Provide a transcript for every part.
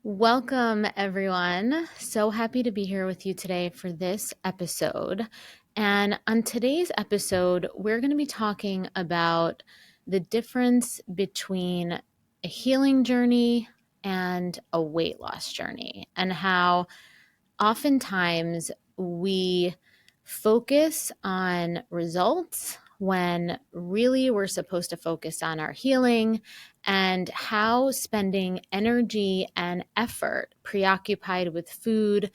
Welcome, everyone. So happy to be here with you today for this episode. And on today's episode, we're going to be talking about the difference between a healing journey and a weight loss journey, and how oftentimes we focus on results when really we're supposed to focus on our healing, and how spending energy and effort preoccupied with food,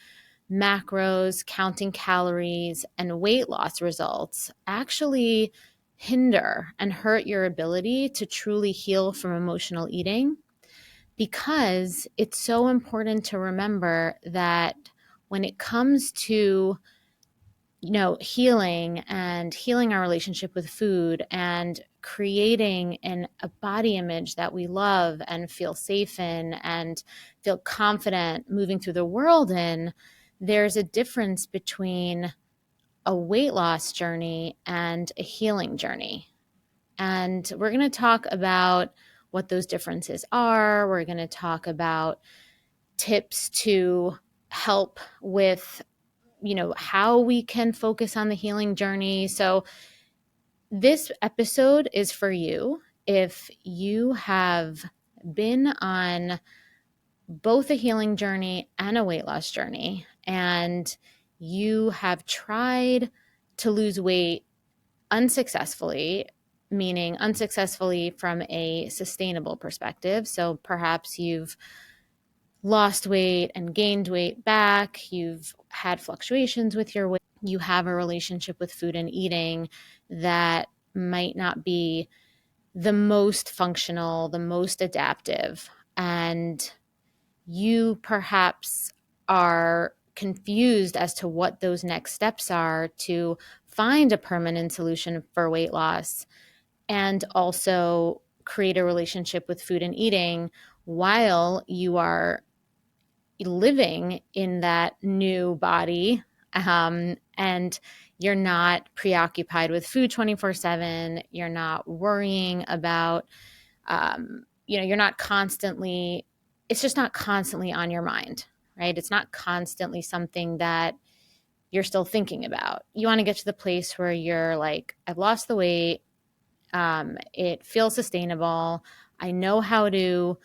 macros, counting calories, and weight loss results actually hinder and hurt your ability to truly heal from emotional eating, because it's so important to remember that when it comes to healing our relationship with food and creating a body image that we love and feel safe in and feel confident moving through the world in, there's a difference between a weight loss journey and a healing journey. And we're going to talk about what those differences are. We're going to talk about tips to help with, how we can focus on the healing journey. So, this episode is for you if you have been on both a healing journey and a weight loss journey, and you have tried to lose weight unsuccessfully, meaning unsuccessfully from a sustainable perspective. So perhaps you've lost weight and gained weight back, you've had fluctuations with your weight, you have a relationship with food and eating that might not be the most functional, the most adaptive, and you perhaps are confused as to what those next steps are to find a permanent solution for weight loss and also create a relationship with food and eating while you are living in that new body, and you're not preoccupied with food 24/7. You're not worrying about, you're not constantly, it's just not constantly on your mind, right? It's not constantly something that you're still thinking about. You want to get to the place where you're like, I've lost the weight. It feels sustainable. I know how to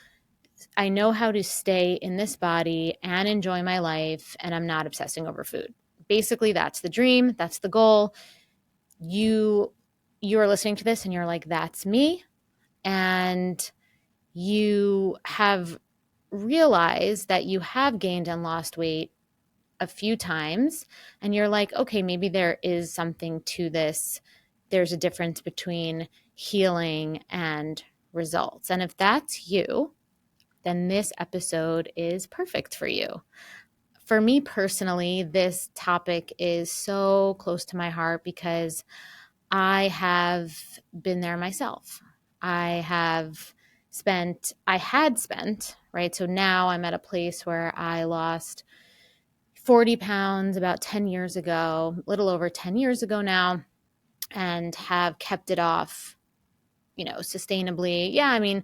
I know how to stay in this body and enjoy my life, and I'm not obsessing over food. Basically, that's the dream, that's the goal. You are listening to this and you're like, that's me. And you have realized that you have gained and lost weight a few times, and you're like, okay, maybe there is something to this. There's a difference between healing and results. And if that's you, then this episode is perfect for you. For me personally, this topic is so close to my heart because I have been there myself. I had spent, right? So now I'm at a place where I lost 40 pounds about 10 years ago, a little over 10 years ago now, and have kept it off, sustainably. Yeah, I mean,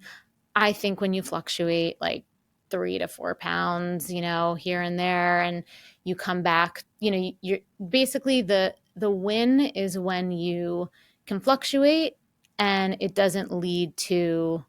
I think when you fluctuate like 3 to 4 pounds, here and there, and you come back, you're basically the win is when you can fluctuate and it doesn't lead to,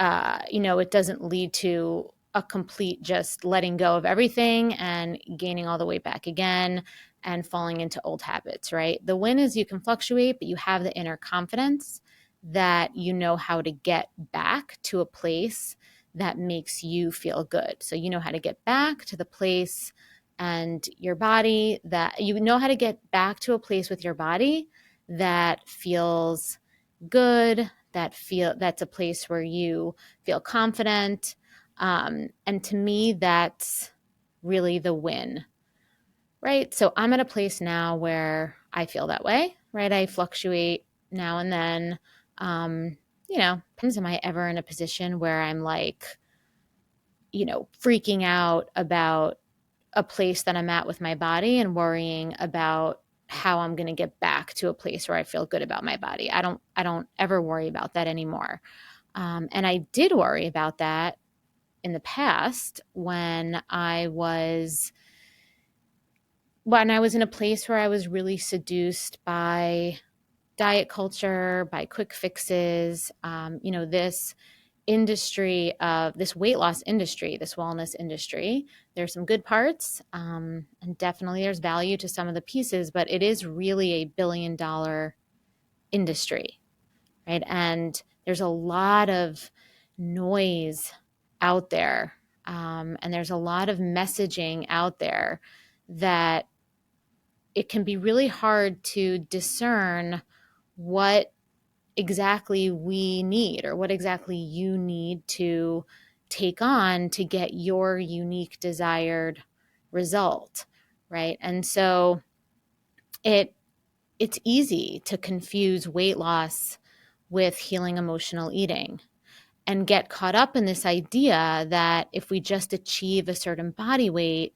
it doesn't lead to a complete just letting go of everything and gaining all the weight back again and falling into old habits, right? The win is you can fluctuate, but you have the inner confidence that you know how to get back to a place that makes you feel good. So you know how to get back to the place and your body that you know how to get back to a place with your body that feels good, that's a place where you feel confident. And to me, that's really the win, right? So I'm at a place now where I feel that way, right? I fluctuate now and then. Depends, am I ever in a position where I'm like, freaking out about a place that I'm at with my body and worrying about how I'm going to get back to a place where I feel good about my body. I don't ever worry about that anymore. And I did worry about that in the past when I was in a place where I was really seduced by diet culture, by quick fixes, this industry of this weight loss industry, this wellness industry. There's some good parts, and definitely there's value to some of the pieces, but it is really a $1 billion industry, right? And there's a lot of noise out there, and there's a lot of messaging out there that it can be really hard to discern what exactly we need or what exactly you need to take on to get your unique desired result, right? And so it's easy to confuse weight loss with healing emotional eating and get caught up in this idea that if we just achieve a certain body weight,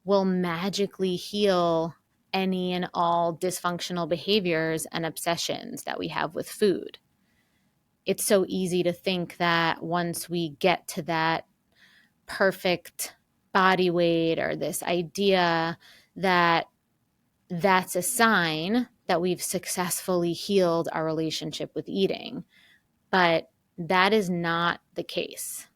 we'll magically heal any and all dysfunctional behaviors and obsessions that we have with food. It's so easy to think that once we get to that perfect body weight or this idea that that's a sign that we've successfully healed our relationship with eating. But that is not the case,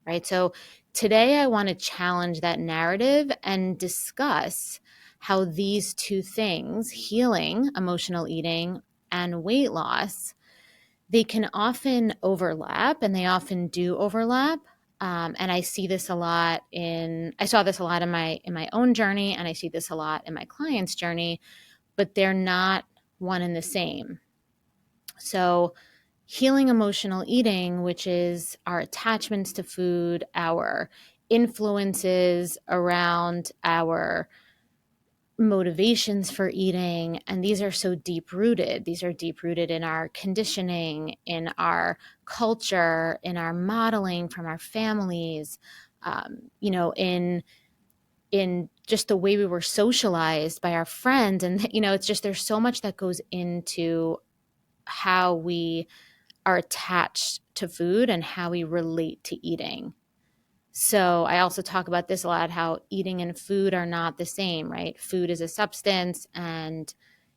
right? So today I want to challenge that narrative and discuss how these two things, healing emotional eating and weight loss, they can often overlap, and they often do overlap. And I see this a lot I saw this a lot in my own journey, and I see this a lot in my clients' journey, but they're not one and the same. So healing emotional eating, which is our attachments to food, our influences around our motivations for eating, and these are so deep rooted. These are deep rooted in our conditioning, in our culture, in our modeling from our families, in just the way we were socialized by our friends. And it's just, there's so much that goes into how we are attached to food and how we relate to eating. So I also talk about this a lot, how eating and food are not the same, right? Food is a substance and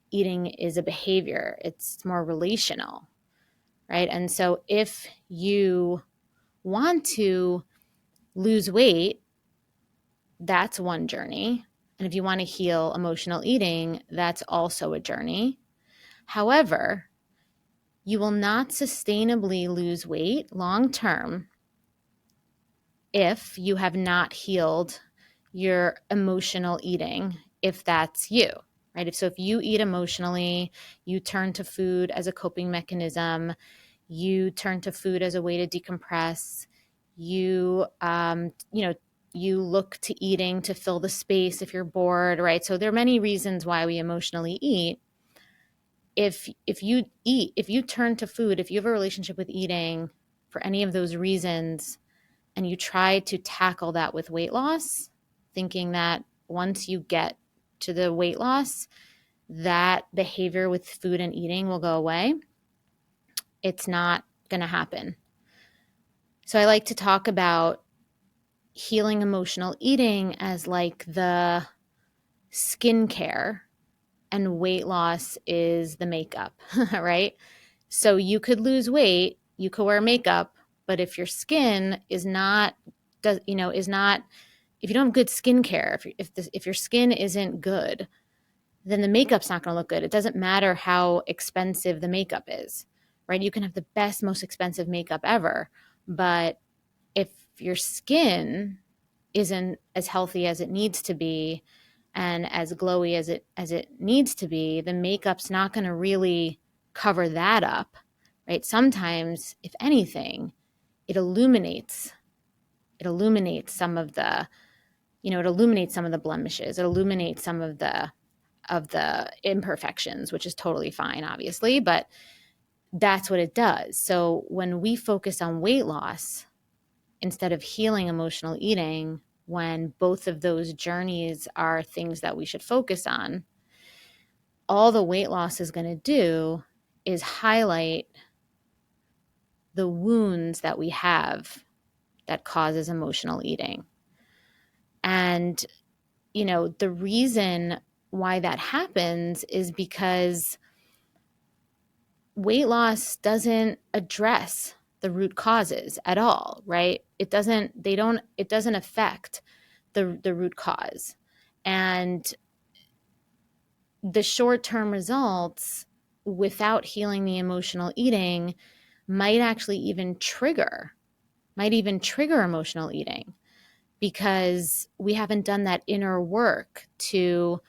eating is a behavior. It's more relational, right? And so if you want to lose weight, that's one journey. And if you want to heal emotional eating, that's also a journey. However, you will not sustainably lose weight long term if you have not healed your emotional eating, if that's you, right? If you eat emotionally, you turn to food as a coping mechanism, you turn to food as a way to decompress, you look to eating to fill the space if you're bored, right? So there are many reasons why we emotionally eat. If you turn to food, if you have a relationship with eating for any of those reasons, and you try to tackle that with weight loss, thinking that once you get to the weight loss, that behavior with food and eating will go away, it's not going to happen. So I like to talk about healing emotional eating as like the skincare, and weight loss is the makeup, right? So you could lose weight, you could wear makeup, but if your skin is not, if you don't have good skincare, if your skin isn't good, then the makeup's not going to look good. It doesn't matter how expensive the makeup is, right? You can have the best, most expensive makeup ever, but if your skin isn't as healthy as it needs to be and as glowy as it needs to be, the makeup's not going to really cover that up, right? Sometimes, if anything, it illuminates some of the blemishes. It illuminates some of the imperfections, which is totally fine, obviously, but that's what it does. So when we focus on weight loss instead of healing emotional eating, when both of those journeys are things that we should focus on, all the weight loss is going to do is highlight the wounds that we have that causes emotional eating. And, the reason why that happens is because weight loss doesn't address the root causes at all, right? It doesn't affect the root cause. And the short-term results without healing the emotional eating might actually even trigger emotional eating, because we haven't done that inner work to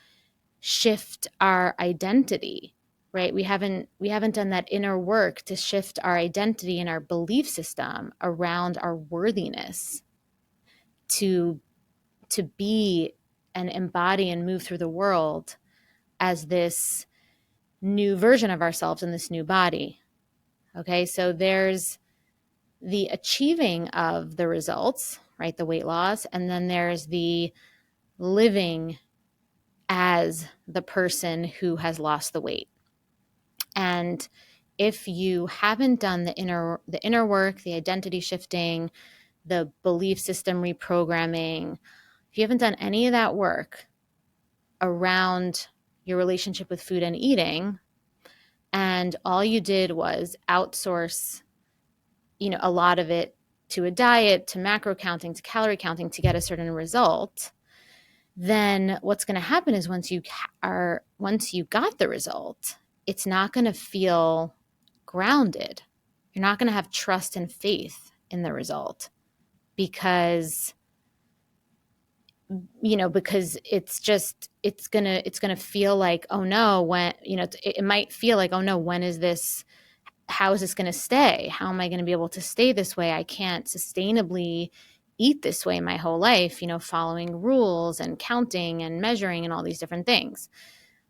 shift our identity, right? We haven't done that inner work to shift our identity and our belief system around our worthiness to be and embody and move through the world as this new version of ourselves in this new body. Okay, so there's the achieving of the results, right? The weight loss. And then there's the living as the person who has lost the weight. And if you haven't done the inner work, the identity shifting, the belief system reprogramming, if you haven't done any of that work around your relationship with food and eating, and all you did was outsource, a lot of it to a diet, to macro counting, to calorie counting to get a certain result, then what's going to happen is once you got the result, it's not going to feel grounded. You're not going to have trust and faith in the result, because it's going to feel like, oh no, when, it might feel like, oh no, how is this going to stay? How am I going to be able to stay this way? I can't sustainably eat this way my whole life, following rules and counting and measuring and all these different things.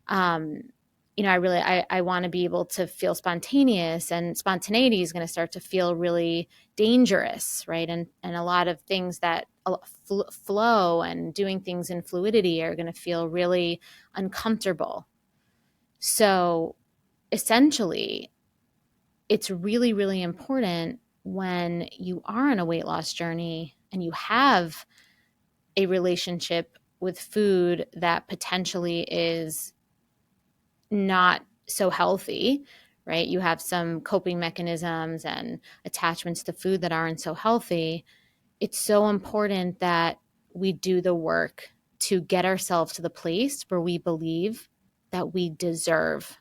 I want to be able to feel spontaneous, and spontaneity is going to start to feel really dangerous, right? And a lot of things that flow and doing things in fluidity are going to feel really uncomfortable. So essentially, it's really, really important when you are on a weight loss journey and you have a relationship with food that potentially is not so healthy, right? You have some coping mechanisms and attachments to food that aren't so healthy. It's so important that we do the work to get ourselves to the place where we believe that we deserve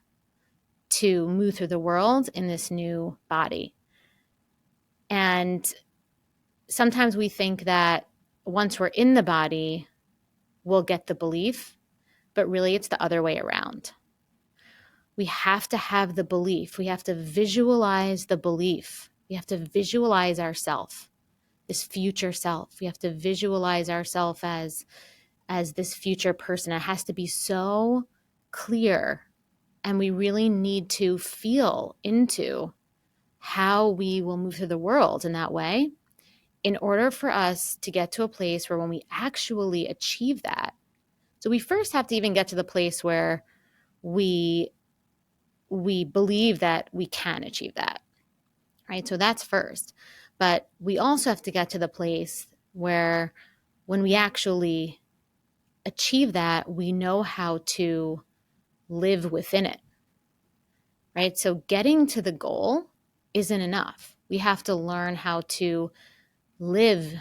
to move through the world in this new body. And sometimes we think that once we're in the body, we'll get the belief, but really it's the other way around. We have to have the belief. We have to visualize the belief. We have to visualize ourself, this future self. We have to visualize ourself as this future person. It has to be so clear, and we really need to feel into how we will move through the world in that way, in order for us to get to a place where when we actually achieve that, so we first have to even get to the place where we believe that we can achieve that, right? So that's first. But we also have to get to the place where when we actually achieve that, we know how to live within it, right? So getting to the goal isn't enough. We have to learn how to live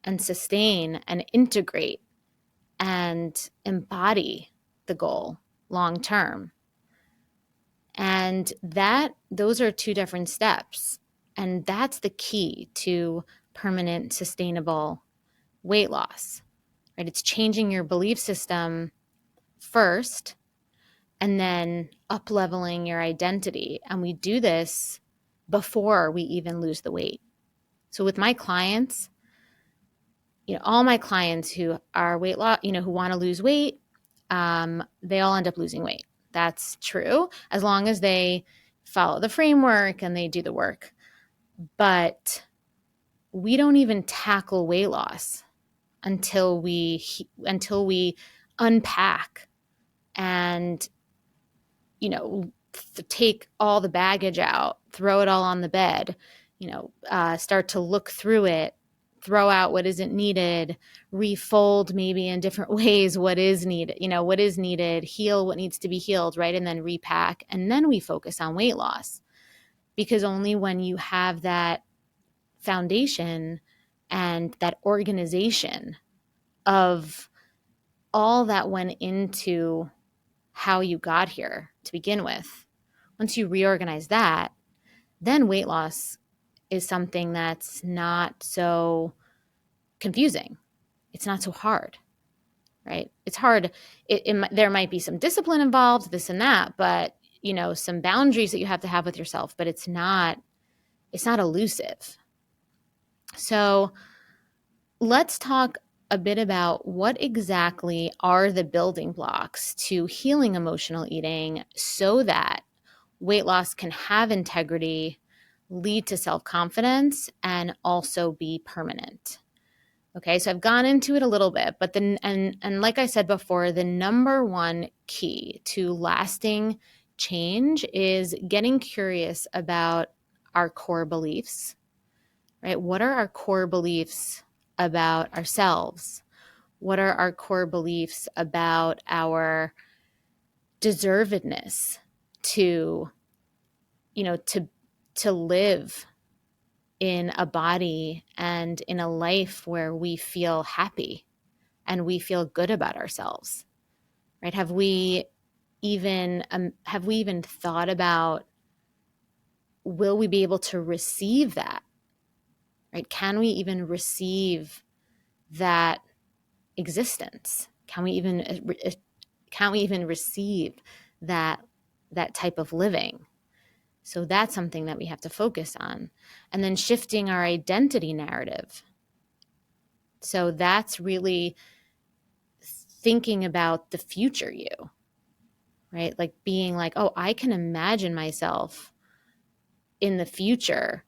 and sustain and integrate and embody the goal long term. And those are two different steps. And that's the key to permanent, sustainable weight loss, right? It's changing your belief system first, and then up-leveling your identity. And we do this before we even lose the weight. So with my clients, all my clients who are weight loss, who want to lose weight, they all end up losing weight. That's true, as long as they follow the framework and they do the work. But we don't even tackle weight loss until we unpack and, take all the baggage out, throw it all on the bed, start to look through it, throw out what isn't needed, refold maybe in different ways what is needed, what is needed, heal what needs to be healed, right? And then repack. And then we focus on weight loss, because only when you have that foundation and that organization of all that went into how you got here to begin with, once you reorganize that, then weight loss is something that's not so confusing. It's not so hard, right? It's hard. There might be some discipline involved, this and that, but some boundaries that you have to have with yourself, but it's not elusive. So let's talk a bit about what exactly are the building blocks to healing emotional eating so that weight loss can have integrity, lead to self-confidence, and also be permanent. Okay, so I've gone into it a little bit, but then, and like I said before, the number one key to lasting change is getting curious about our core beliefs, right? What are our core beliefs about ourselves? What are our core beliefs about our deservedness to, to live in a body and in a life where we feel happy and we feel good about ourselves, right? Have we even thought about, will we be able to receive that, right? Can we even receive that existence? Can we even receive that type of living? So that's something that we have to focus on. And then shifting our identity narrative. So that's really thinking about the future you, right? Like being like, oh, I can imagine myself in the future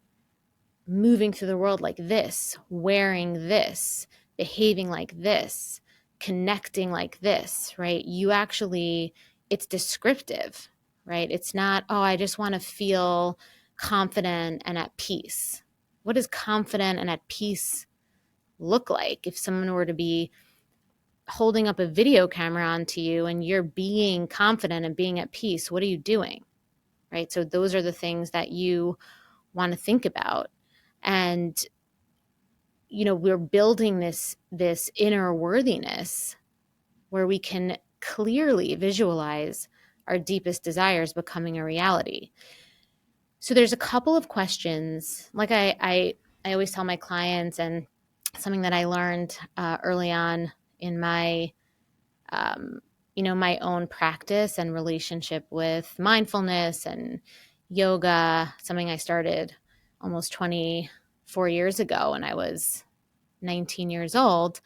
moving through the world like this, wearing this, behaving like this, connecting like this, right? It's descriptive, right? It's not, oh, I just want to feel confident and at peace. What does confident and at peace look like? If someone were to be holding up a video camera onto you and you're being confident and being at peace, what are you doing, right? So those are the things that you want to think about. And we're building this inner worthiness where we can clearly visualize our deepest desires becoming a reality. So there's a couple of questions, like I always tell my clients, and something that I learned early on in my my own practice and relationship with mindfulness and yoga, something I started almost 24 years ago when I was 19 years old,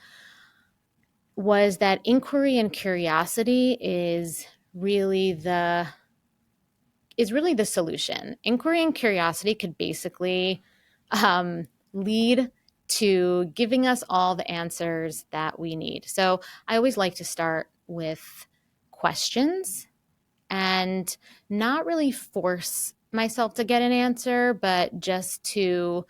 was that inquiry and curiosity is really the solution. Inquiry and curiosity could basically lead to giving us all the answers that we need. So I always like to start with questions and not really force myself to get an answer, but just to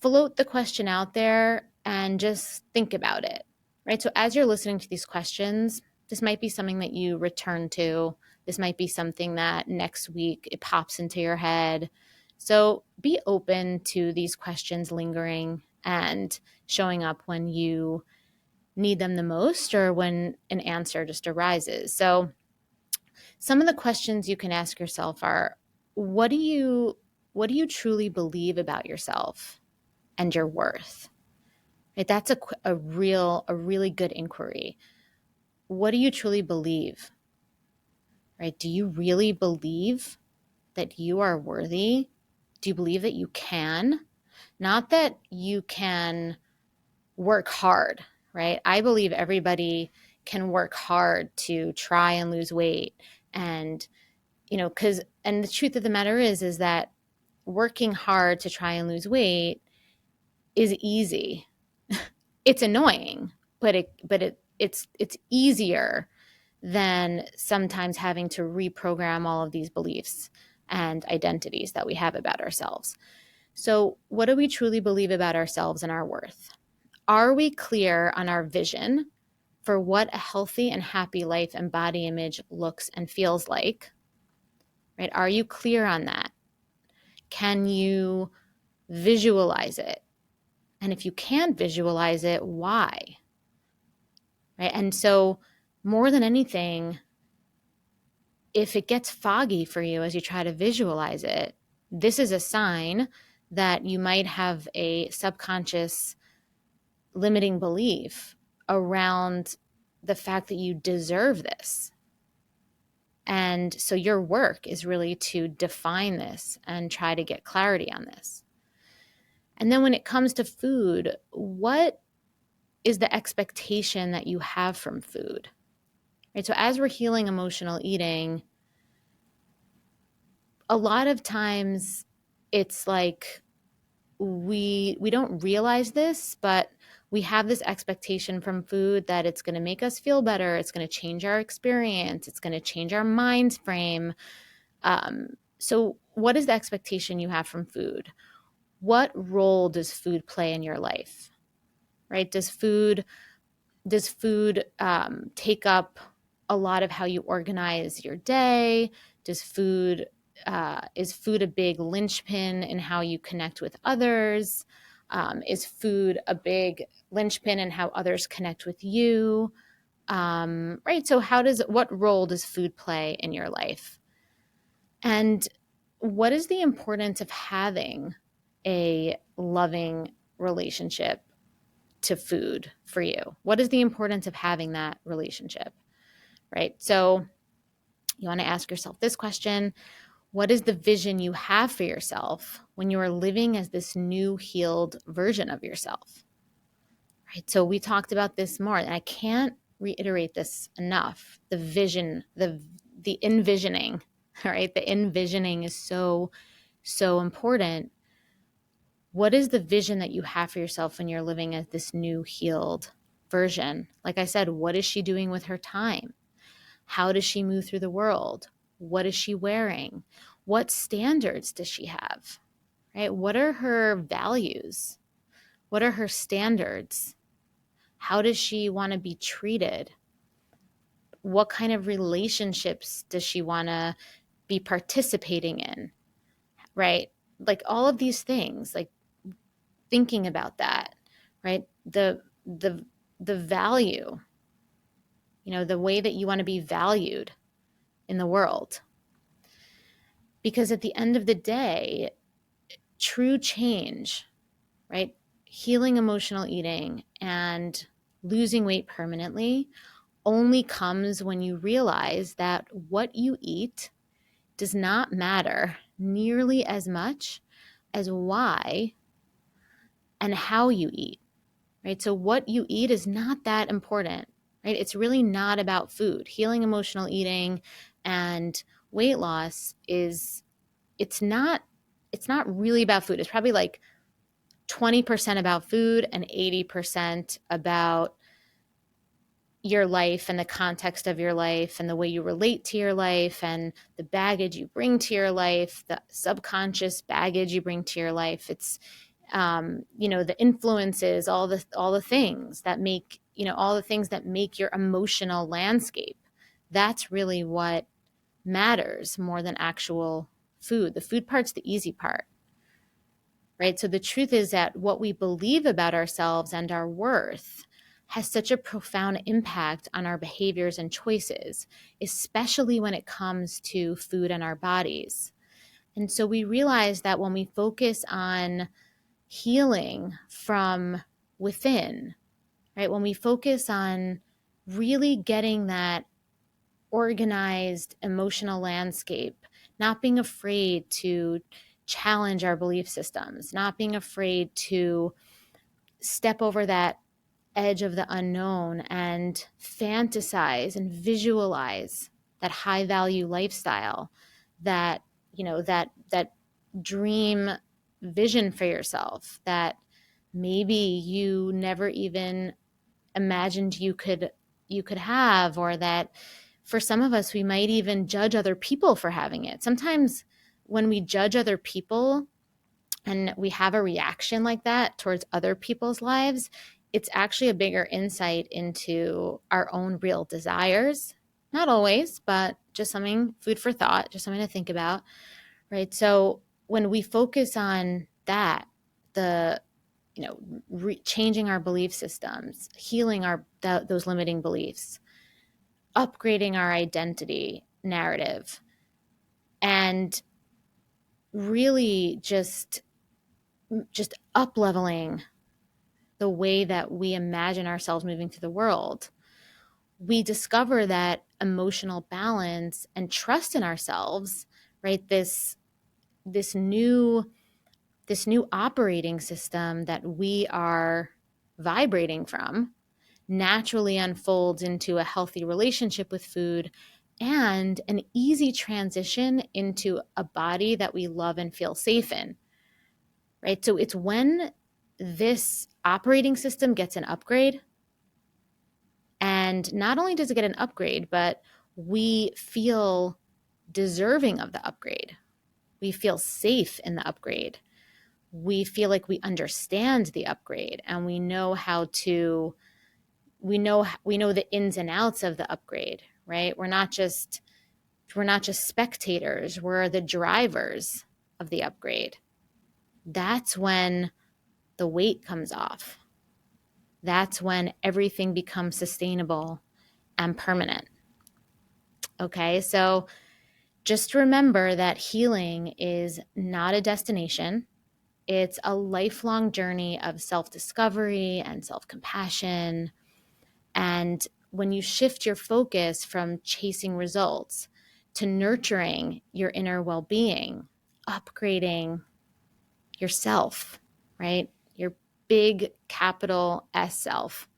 float the question out there and just think about it, right? So as you're listening to these questions, this might be something that you return to. This might be something that next week it pops into your head. So be open to these questions lingering and showing up when you need them the most or when an answer just arises. So some of the questions you can ask yourself are, what do you truly believe about yourself and your worth? Right? That's a really good inquiry. What do you truly believe? Right? Do you really believe that you are worthy? Do you believe that you can? Not that you can work hard, right? I believe everybody can work hard to try and lose weight. And, and the truth of the matter is that working hard to try and lose weight is easy. It's annoying, but it's easier than sometimes having to reprogram all of these beliefs and identities that we have about ourselves. So, what do we truly believe about ourselves and our worth? Are we clear on our vision for what a healthy and happy life and body image looks and feels like? Right? Are you clear on that? Can you visualize it? And if you can't visualize it, why? Right? And so, more than anything, if it gets foggy for you as you try to visualize it, this is a sign that you might have a subconscious limiting belief around the fact that you deserve this. And so your work is really to define this and try to get clarity on this. And then when it comes to food, what is the expectation that you have from food? Right? So as we're healing emotional eating, a lot of times it's like we don't realize this, but we have this expectation from food that it's going to make us feel better, it's going to change our experience, it's going to change our mind's frame. So what is the expectation you have from food? What role does food play in your life? Right? Does food take up a lot of how you organize your day? Is food a big linchpin in how you connect with others? Is food a big linchpin in how others connect with you? Right. So what role does food play in your life? And what is the importance of having a loving relationship to food for you? What is the importance of having that relationship? Right. So you want to ask yourself this question. What is the vision you have for yourself when you are living as this new healed version of yourself? Right. So we talked about this more, and I can't reiterate this enough. The vision, the envisioning, right? The envisioning is so, so important. What is the vision that you have for yourself when you're living as this new healed version? Like I said, what is she doing with her time? How does she move through the world? What is she wearing? What standards does she have? Right? What are her values? What are her standards? How does she want to be treated? What kind of relationships does she want to be participating in? Right? Like all of these things, like thinking about that, right? The value, the way that you want to be valued in the world. Because at the end of the day, true change, right? Healing emotional eating and losing weight permanently only comes when you realize that what you eat does not matter nearly as much as why and how you eat, right? So what you eat is not that important, right? It's really not about food. Healing emotional eating and weight loss it's not really about food. It's probably like 20% about food and 80% about your life and the context of your life and the way you relate to your life and the baggage you bring to your life, the subconscious baggage you bring to your life. It's the influences, all the things that make, all the things that make your emotional landscape. That's really what matters more than actual food. The food part's the easy part. Right? So the truth is that what we believe about ourselves and our worth has such a profound impact on our behaviors and choices, especially when it comes to food and our bodies. And so we realize that when we focus on healing from within, right? When we focus on really getting that organized emotional landscape, not being afraid to challenge our belief systems, not being afraid to step over that edge of the unknown and fantasize and visualize that high value lifestyle, that that dream vision for yourself that maybe you never even imagined you could have, or that for some of us we might even judge other people for having it. Sometimes when we judge other people and we have a reaction like that towards other people's lives, it's actually a bigger insight into our own real desires. Not always, but just something, food for thought, just something to think about, right? So when we focus on that, the changing our belief systems, healing those limiting beliefs, upgrading our identity narrative, and really just up leveling the way that we imagine ourselves moving through the world, we discover that emotional balance and trust in ourselves, right? This new operating system that we are vibrating from naturally unfolds into a healthy relationship with food and an easy transition into a body that we love and feel safe in, right? So it's when this operating system gets an upgrade, and not only does it get an upgrade, but we feel deserving of the upgrade. We feel safe in the upgrade. We feel like we understand the upgrade, and we know the ins and outs of the upgrade, right? We're not just spectators, we're the drivers of the upgrade. That's when the weight comes off. That's when everything becomes sustainable and permanent. Okay, so just remember that healing is not a destination. It's a lifelong journey of self-discovery and self-compassion. And when you shift your focus from chasing results to nurturing your inner well-being, upgrading yourself, right? Your big capital S self,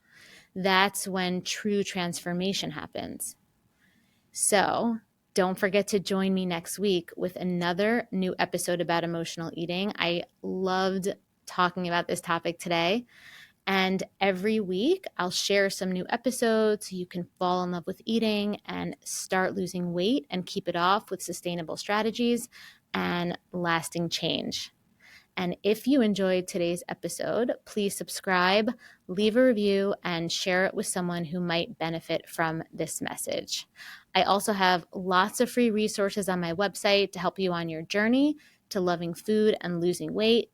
that's when true transformation happens. So don't forget to join me next week with another new episode about emotional eating. I loved talking about this topic today. And every week, I'll share some new episodes so you can fall in love with eating and start losing weight and keep it off with sustainable strategies and lasting change. And if you enjoyed today's episode, please subscribe, leave a review, and share it with someone who might benefit from this message. I also have lots of free resources on my website to help you on your journey to loving food and losing weight.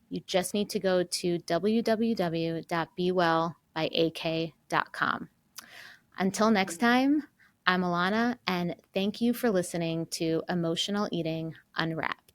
You just need to go to www.bewellbyak.com. Until next time, I'm Alana, and thank you for listening to Emotional Eating Unwrapped.